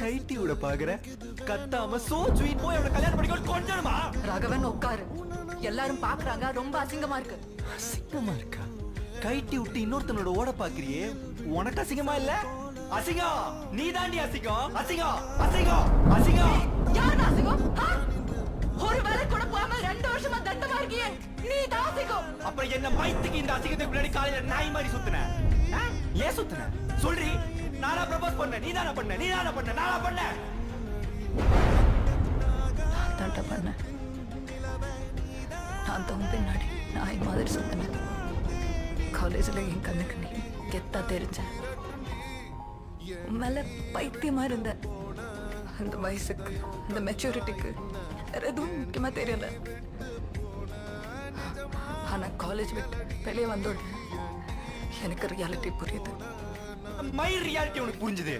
கைட்டி விட பாக்குற கத்தாம so sweet போய் அவளை கல்யாணம் பண்ணிக்க கொஞ்சமா. ராகவன் உட்காரு, எல்லாரும் பாக்குறாங்க, ரொம்ப அசிங்கமா இருக்கு. அசிங்கமா இருக்கா? கைட்டி விட்டு இன்னொருத்தனோட ஓட பாக்குறியே, உனக்கு அசிங்கமா இல்ல? அசிங்கம் நீ தாண்டி அசிங்கம். அசிங்கம் அசிங்கம் அசிங்கம். யார் அசிங்கம்? ஒரு வேலை கூட போகாம 2 வருஷமா தண்டமா இருக்கியே, நீ தான் அசிங்கம். அப்புறம் என்ன மைத்துக்கு இந்த அசிங்கத்துக்கு முன்னாடி காலையில நாய் மாதிரி சுத்துன? ஏன் சுத்துன சொல்றி? நானா ப்ரப்போஸ் பண்ண? நீ தான பண்ண? நீ தான பண்ண? நானா பண்ண? நான் தான்டா பண்ணேன். நான் தான் பின்னாடி நாய் மாதிரி சுத்தினேன். காலேஜ்ல என் கண்ணுக்கு நீ கெத்தா தெரிஞ்ச, மேல பைத்தியமா இருந்த. அந்த வயசுக்கு, அந்த மெச்சூரிட்டிக்கு வேற எதுவும் முக்கியமா தெரியல. ஆனா காலேஜ் விட்டு வெளியே வந்தோட எனக்கு ரியாலிட்டி புரியுது. மை ரியாலிட்டி உனக்கு புரிஞ்சுது.